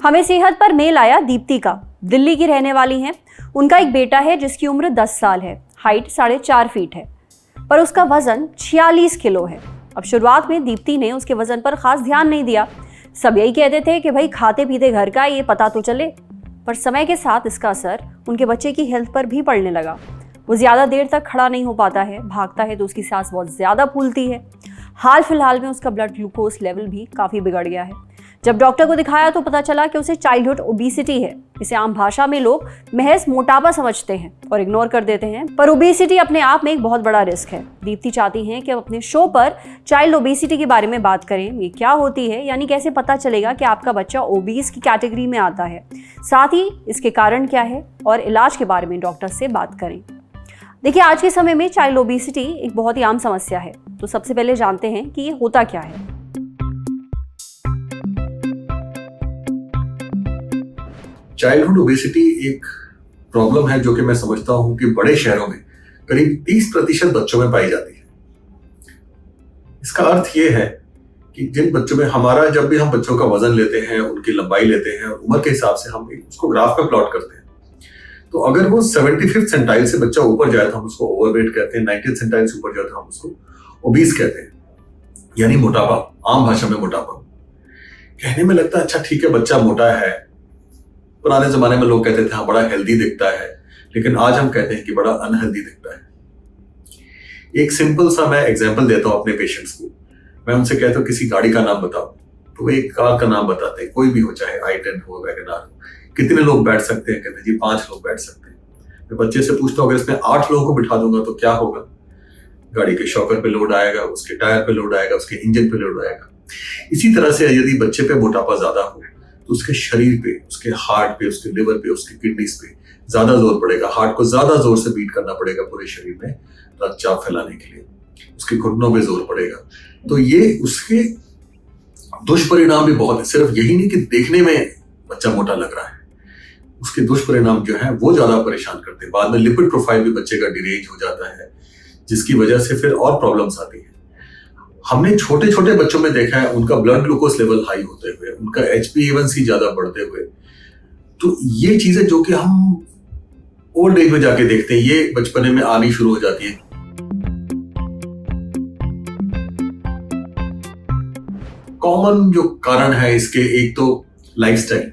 हमें सेहत पर मेल आया दीप्ति का। दिल्ली की रहने वाली हैं। उनका एक बेटा है जिसकी उम्र 10 साल है, हाइट 4.5 फीट है, पर उसका वजन 46 किलो है। अब शुरुआत में दीप्ति ने उसके वजन पर खास ध्यान नहीं दिया। सब यही कहते थे कि भाई खाते पीते घर का, ये पता तो चले। पर समय के साथ इसका असर उनके बच्चे की हेल्थ पर भी पड़ने लगा। वो ज़्यादा देर तक खड़ा नहीं हो पाता है, भागता है तो उसकी सांस बहुत ज़्यादा फूलती है। हाल फिलहाल में उसका ब्लड ग्लूकोज लेवल भी काफ़ी बिगड़ गया है। जब डॉक्टर को दिखाया तो पता चला कि उसे चाइल्डहुड ओबेसिटी है। इसे आम भाषा में लोग महज मोटापा समझते हैं और इग्नोर कर देते हैं, पर ओबेसिटी अपने आप में एक बहुत बड़ा रिस्क है। दीप्ति चाहती हैं कि अब अपने शो पर चाइल्ड ओबेसिटी के बारे में बात करें। ये क्या होती है, यानी कैसे पता चलेगा कि आपका बच्चा ओबीस की कैटेगरी में आता है, साथ ही इसके कारण क्या है और इलाज के बारे में डॉक्टर से बात करें। देखिए, आज के समय में चाइल्ड ओबेसिटी एक बहुत ही आम समस्या है। तो सबसे पहले जानते हैं कि ये होता क्या है। चाइल्डहुड ओबेसिटी एक प्रॉब्लम है जो कि मैं समझता हूं कि बड़े शहरों में करीब 30% बच्चों में पाई जाती है। इसका अर्थ ये है कि जिन बच्चों में जब भी हम बच्चों का वजन लेते हैं, उनकी लंबाई लेते हैं और उम्र के हिसाब से हम उसको ग्राफ पे प्लॉट करते हैं, तो अगर वो 75th सेंटाइल से बच्चा ऊपर जाए तो हम उसको ओवरवेट कहते हैं, 90th सेंटाइल से ऊपर जाए तो हम उसको ओबीस कहते हैं, यानी मोटापा। आम भाषा में मोटापा कहने में लगता है अच्छा ठीक है, बच्चा मोटा है। पुराने जमाने में लोग कहते थे हाँ बड़ा हेल्दी दिखता है, लेकिन आज हम कहते हैं कि बड़ा अनहेल्दी दिखता है। एक सिंपल सा मैं एग्जांपल देता हूं अपने पेशेंट्स को। मैं उनसे कहता हूं किसी गाड़ी का नाम बताओ, तो वो एक कार का नाम बताते हैं, कोई भी हो, चाहे i10 हो, वैगनआर हो। कितने लोग बैठ सकते हैं? कहते हैं जी 5 लोग बैठ सकते हैं। मैं बच्चे से पूछता हूँ अगर इसमें 8 लोगों को बिठा दूंगा तो क्या होगा? गाड़ी के शॉकर पे लोड आएगा, उसके टायर पे लोड आएगा, उसके इंजन पे लोड आएगा। इसी तरह से यदि बच्चे पे मोटापा ज्यादा हो तो उसके शरीर पे, उसके हार्ट पे, उसके लिवर पे, उसके किडनीज पे ज्यादा जोर पड़ेगा। हार्ट को ज्यादा जोर से बीट करना पड़ेगा पूरे शरीर में रक्तचाप फैलाने के लिए। उसके घुटनों पे जोर पड़ेगा। तो ये उसके दुष्परिणाम भी बहुत है। सिर्फ यही नहीं कि देखने में बच्चा मोटा लग रहा है, उसके दुष्परिणाम जो है वो ज्यादा परेशान करते हैं। बाद में लिपिड प्रोफाइल भी बच्चे का डिरेंज हो जाता है, जिसकी वजह से फिर और प्रॉब्लम्स आती है। हमने छोटे छोटे बच्चों में देखा है उनका ब्लड ग्लूकोज लेवल हाई होते हुए, उनका HbA1c ज्यादा बढ़ते हुए। तो ये चीजें जो कि हम ओल्ड एज में जाके देखते हैं, ये बचपने में आनी शुरू हो जाती है। कॉमन जो कारण है इसके, एक तो लाइफस्टाइल।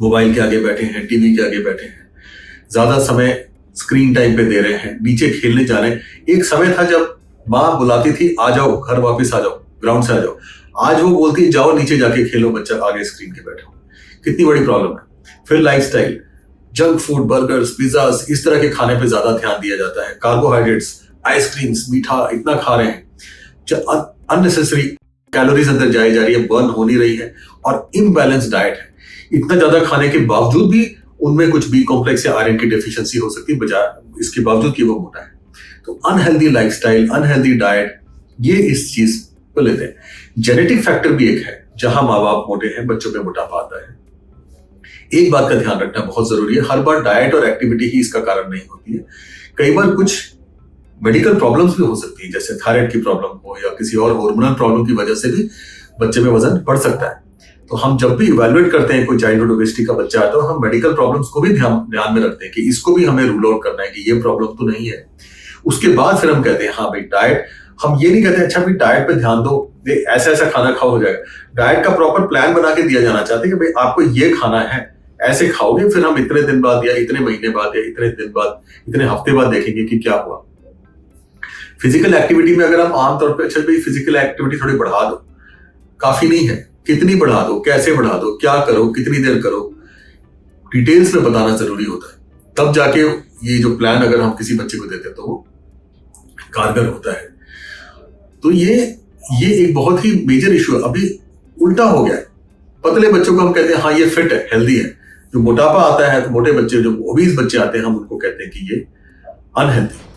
मोबाइल के आगे बैठे हैं, टीवी के आगे बैठे हैं, ज्यादा समय स्क्रीन टाइम पे दे रहे हैं, नीचे खेलने जा रहे हैं। एक समय था जब माँ बुलाती थी आ जाओ, घर वापस आ जाओ, ग्राउंड से आ जाओ। आज वो बोलती है जाओ नीचे जाके खेलो, बच्चा आगे स्क्रीन के बैठा हो। कितनी बड़ी प्रॉब्लम है। फिर lifestyle, junk food, burgers, pizzas, इस तरह के खाने पे ज्यादा ध्यान दिया जाता है। कार्बोहाइड्रेट्स, आइसक्रीम्स, मीठा इतना खा रहे हैं, अननेसेसरी कैलोरीज अंदर जाई जा रही है, बर्न हो नहीं रही है, और इम्बैलेंस डाइट है। इतना ज्यादा खाने के बावजूद भी उनमें कुछ बी कॉम्प्लेक्स या आयरन की डेफिशिएंसी हो सकती है, बजाय इसके बावजूद कि वो मोटा है। तो अनहेल्दी लाइफस्टाइल, अनहेल्दी डाइट, ये इस चीज को लेते हैं। जेनेटिक फैक्टर भी एक है, जहां माँ बाप मोटे हैं बच्चों में मोटापा आता है। एक बात का ध्यान रखना बहुत जरूरी है, हर बार डाइट और एक्टिविटी ही इसका कारण नहीं होती है। कई बार कुछ मेडिकल प्रॉब्लम्स भी हो सकती है, जैसे थायराइड की प्रॉब्लम हो या किसी और हार्मोनल प्रॉब्लम की वजह से भी बच्चे में वजन बढ़ सकता है। तो हम जब भी इवैल्यूएट करते हैं कोई चाइल्डहुड ओबेसिटी का बच्चा है, तो हम मेडिकल प्रॉब्लम्स को भी ध्यान में रखते हैं कि इसको भी हमें रूल आउट करना है कि ये प्रॉब्लम तो नहीं है। उसके बाद फिर हम कहते हैं हाँ भाई डाइट। हम ये नहीं कहते अच्छा भाई डाइट पे ध्यान दो, ऐसा ऐसा खाना खाओ हो जाएगा। डाइट का प्रॉपर प्लान बना के दिया जाना चाहते हैं कि भाई आपको ये खाना है, ऐसे खाओगे, फिर हम इतने दिन बाद या इतने महीने बाद या इतने दिन बाद, इतने हफ्ते बाद देखेंगे कि क्या हुआ। फिजिकल एक्टिविटी में अगर हम आमतौर पर अच्छा भाई फिजिकल एक्टिविटी थोड़ी बढ़ा दो, काफी नहीं है, कितनी बढ़ा दो, कैसे बढ़ा दो, क्या करो, कितनी देर करो, डिटेल्स में बताना जरूरी होता है। तब जाके ये जो प्लान अगर हम किसी बच्चे को देते हैं तो वो कारगर होता है। तो ये एक बहुत ही मेजर इशू है। अभी उल्टा हो गया है, पतले बच्चों को हम कहते हैं हाँ ये फिट है, हेल्दी है। जो मोटापा आता है तो मोटे बच्चे, जो ओबीस बच्चे आते हैं, हम उनको कहते हैं कि ये अनहेल्दी।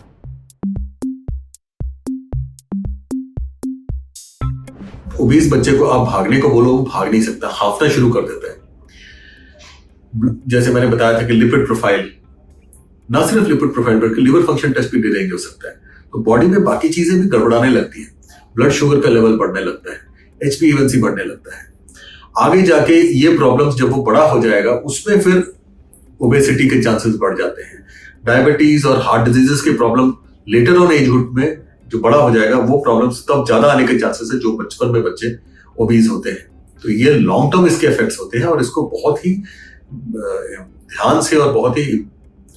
ओबीस बच्चे को आप भागने को बोलो, वो भाग नहीं सकता, हाफना शुरू कर देता है। जैसे मैंने बताया था कि लिपिड प्रोफाइल, ना सिर्फ लिपिड प्रोफाइल बल्कि लिवर फंक्शन टेस्ट भी डिरेंज हो सकता है। तो बॉडी में बाकी चीजें भी गड़बड़ाने लगती हैं। ब्लड शुगर का लेवल बढ़ने लगता है, HbA1c बढ़ने लगता है। आगे जाके ये प्रॉब्लम्स जब वो बड़ा हो जाएगा उसमें फिर ओबेसिटी के चांसेस बढ़ जाते हैं। डायबिटीज और हार्ट डिजीजेस के प्रॉब्लम लेटर ऑन एजहुड में जो बड़ा हो जाएगा वो प्रॉब्लम्स तब ज्यादा आने के चांसेस है, जो बचपन में बच्चे ओबीज होते हैं। तो ये लॉन्ग टर्म इसके इफेक्ट्स होते हैं और इसको बहुत ही ध्यान से और बहुत ही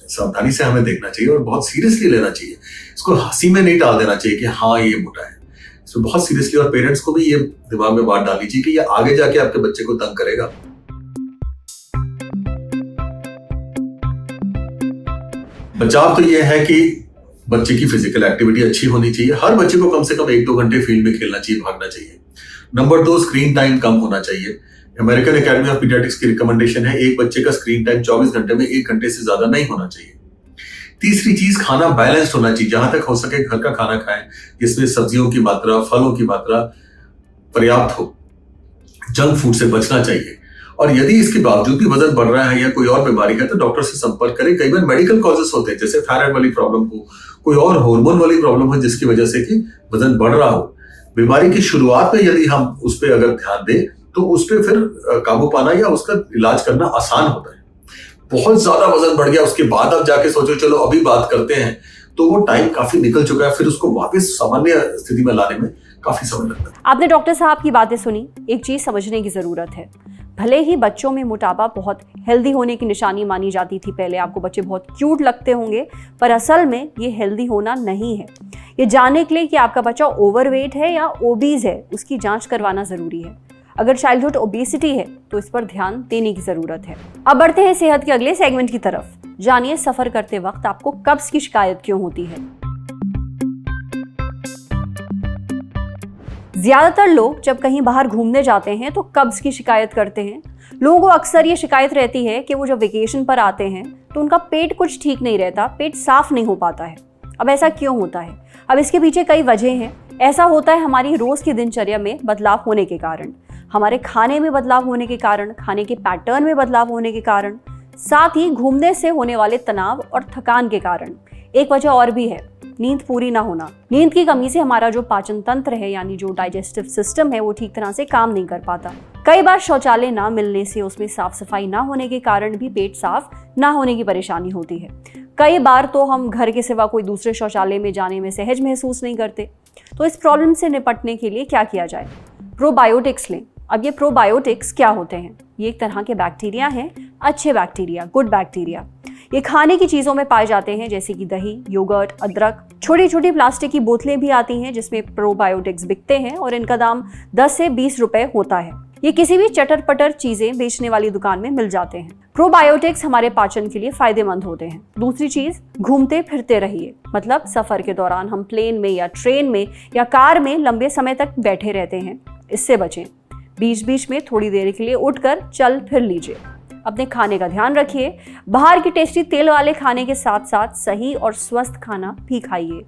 सावधानी से हमें देखना चाहिए और बहुत सीरियसली लेना चाहिए। इसको हंसी में नहीं डाल देना चाहिए कि हाँ ये मोटा है, इसको बहुत सीरियसली, और पेरेंट्स को भी ये दिमाग में बात डालनी चाहिए कि ये आगे जाके आपके बच्चे को तंग करेगा। बचाव तो ये है कि बच्चे की फिजिकल एक्टिविटी अच्छी होनी चाहिए। हर बच्चे को कम से कम 1-2 घंटे फील्ड में खेलना चाहिए, भागना चाहिए। नंबर 2, स्क्रीन टाइम कम होना चाहिए। अमेरिकन एकेडमी ऑफ पीडियाट्रिक्स की रिकमेंडेशन है एक बच्चे का स्क्रीन टाइम 24 घंटे में 1 घंटे से ज्यादा नहीं होना चाहिए। तीसरी चीज, खाना बैलेंस्ड होना चाहिए। जहां तक हो सके घर का खाना खाएं जिसमें सब्जियों की मात्रा, फलों की मात्रा पर्याप्त हो। जंक फूड से बचना चाहिए। और यदि इसके बावजूद भी वजन बढ़ रहा है या कोई और बीमारी है तो डॉक्टर से संपर्क करें। कई बार मेडिकल कॉजेस होते हैं, जैसे थायराइड वाली प्रॉब्लम हो, कोई और हार्मोन वाली प्रॉब्लम हो जिसकी वजह से कि वजन बढ़ रहा हो। बीमारी की शुरुआत में यदि हम उस पर अगर ध्यान दें तो उस पर फिर काबू पाना या उसका इलाज करना आसान होता है। बहुत ज्यादा वजन बढ़ गया उसके बाद अब जाके सोचो चलो अभी बात करते हैं, तो वो टाइम काफी निकल चुका है, फिर उसको वापस सामान्य स्थिति में लाने में काफी समय लगता है। आपने डॉक्टर साहब की बातें सुनी। एक चीज समझने की जरूरत है, भले ही बच्चों में मोटापा बहुत हेल्दी होने की निशानी मानी जाती थी पहले, आपको बच्चे बहुत क्यूट लगते होंगे, पर असल में ये हेल्दी होना नहीं है। ये जानने के लिए कि आपका बच्चा ओवरवेट है या ओबीज है, उसकी जांच करवाना जरूरी है। अगर चाइल्डहुड ओबेसिटी है तो इस पर ध्यान देने की जरूरत है। अब बढ़ते हैं सेहत के अगले सेगमेंट की तरफ। जानिए सफर करते वक्त आपको कब्ज की शिकायत क्यों होती है। ज्यादातर लोग जब कहीं बाहर घूमने जाते हैं तो कब्ज की शिकायत करते हैं। लोगों को अक्सर ये शिकायत रहती है कि वो जब वेकेशन पर आते हैं तो उनका पेट कुछ ठीक नहीं रहता, पेट साफ नहीं हो पाता है। अब ऐसा क्यों होता है? अब इसके पीछे कई वजह हैं। ऐसा होता है हमारी रोज की दिनचर्या में बदलाव होने के कारण, हमारे खाने में बदलाव होने के कारण, खाने के पैटर्न में बदलाव होने के कारण, साथ ही घूमने से होने वाले तनाव और थकान के कारण। एक वजह और भी है, नींद पूरी ना होना। नींद की कमी से हमारा जो पाचन तंत्र है यानी जो डाइजेस्टिव सिस्टम है वो ठीक तरह से काम नहीं कर पाता। कई बार शौचालय ना मिलने से, उसमें साफ सफाई ना होने के कारण भी पेट साफ ना होने की परेशानी होती है। कई बार तो हम घर के सिवा कोई दूसरे शौचालय में जाने में सहज महसूस नहीं करते। तो इस प्रॉब्लम से निपटने के लिए क्या किया जाए? प्रोबायोटिक्स लें। अब ये प्रोबायोटिक्स क्या होते हैं? ये एक तरह के बैक्टीरिया हैं, अच्छे बैक्टीरिया, गुड बैक्टीरिया। ये खाने की चीज़ों में पाए जाते हैं जैसे कि दही, योगर्ट, अदरक। छोटी छोटी प्लास्टिक की बोतलें भी आती हैं जिसमें प्रोबायोटिक्स बिकते हैं और इनका दाम 10 से 20 रुपए होता है। ये किसी भी चटर पटर चीज़ें बेचने वाली दुकान में मिल जाते हैं। प्रोबायोटिक्स हमारे पाचन के लिए फायदेमंद होते हैं। दूसरी चीज़, घूमते फिरते रहिए। मतलब सफ़र के दौरान हम प्लेन में या ट्रेन में या कार में लंबे समय तक बैठे रहते हैं, इससे बचें। बीच बीच में थोड़ी देर के लिए उठकर चल फिर लीजिए। अपने खाने का ध्यान रखिए। बाहर की टेस्टी तेल वाले खाने के साथ साथ सही और स्वस्थ खाना भी खाइए।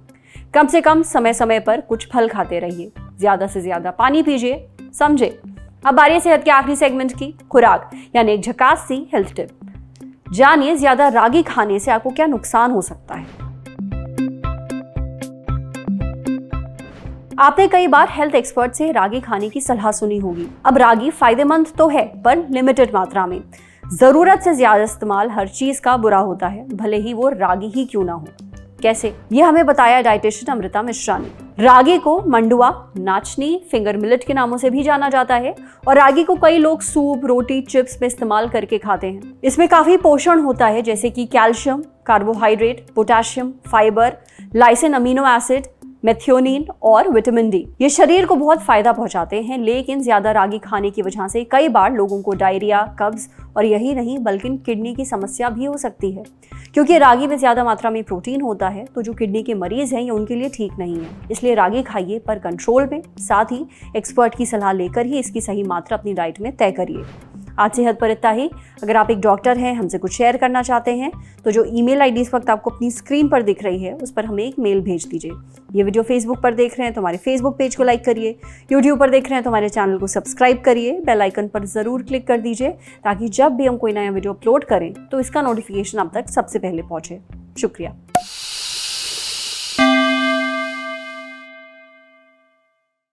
कम से कम समय समय पर कुछ फल खाते रहिए। ज़्यादा से ज़्यादा पानी पीजिए। समझे? अब बारी सेहत के आखिरी सेगमेंट की, खुराक, यानी एक झकास सी हेल्थ टिप। जानिए ज़्यादा रागी खाने से आपको क्या नुकसान हो सकता है। आपने कई बार हेल्थ एक्सपर्ट से रागी खाने की सलाह सुनी होगी। अब रागी फायदेमंद तो है पर लिमिटेड मात्रा में। जरूरत से ज्यादा इस्तेमाल हर चीज का बुरा होता है, भले ही वो रागी ही क्यों ना हो। कैसे? ये हमें बताया डाइटिशियन अमृता मिश्रा ने। रागी को मंडुआ, नाचनी, फिंगर मिलेट के नामों से भी जाना जाता है और रागी को कई लोग सूप, रोटी, चिप्स में इस्तेमाल करके खाते हैं। इसमें काफी पोषण होता है जैसे कि calcium, carbohydrate, potassium, fibre, lysine amino acid, methionine और विटामिन डी। ये शरीर को बहुत फायदा पहुंचाते हैं, लेकिन ज्यादा रागी खाने की वजह से कई बार लोगों को डायरिया, कब्ज और यही नहीं बल्कि किडनी की समस्या भी हो सकती है। क्योंकि रागी में ज्यादा मात्रा में प्रोटीन होता है तो जो किडनी के मरीज हैं ये उनके लिए ठीक नहीं है। इसलिए रागी खाइए पर कंट्रोल में, साथ ही एक्सपर्ट की सलाह लेकर ही इसकी सही मात्रा अपनी डाइट में तय करिए। आज सेहत पर इतना ही। अगर आप एक डॉक्टर हैं, हमसे कुछ शेयर करना चाहते हैं तो जो ईमेल आईडी इस वक्त आपको अपनी स्क्रीन पर दिख रही है उस पर हमें एक मेल भेज दीजिए। ये वीडियो फेसबुक पर देख रहे हैं तो हमारे फेसबुक पेज को लाइक करिए, यूट्यूब पर देख रहे हैं तो हमारे चैनल को सब्सक्राइब करिए, बेल आइकन पर ज़रूर क्लिक कर दीजिए ताकि जब भी हम कोई नया वीडियो अपलोड करें तो इसका नोटिफिकेशन आप तक सबसे पहले पहुँचे। शुक्रिया।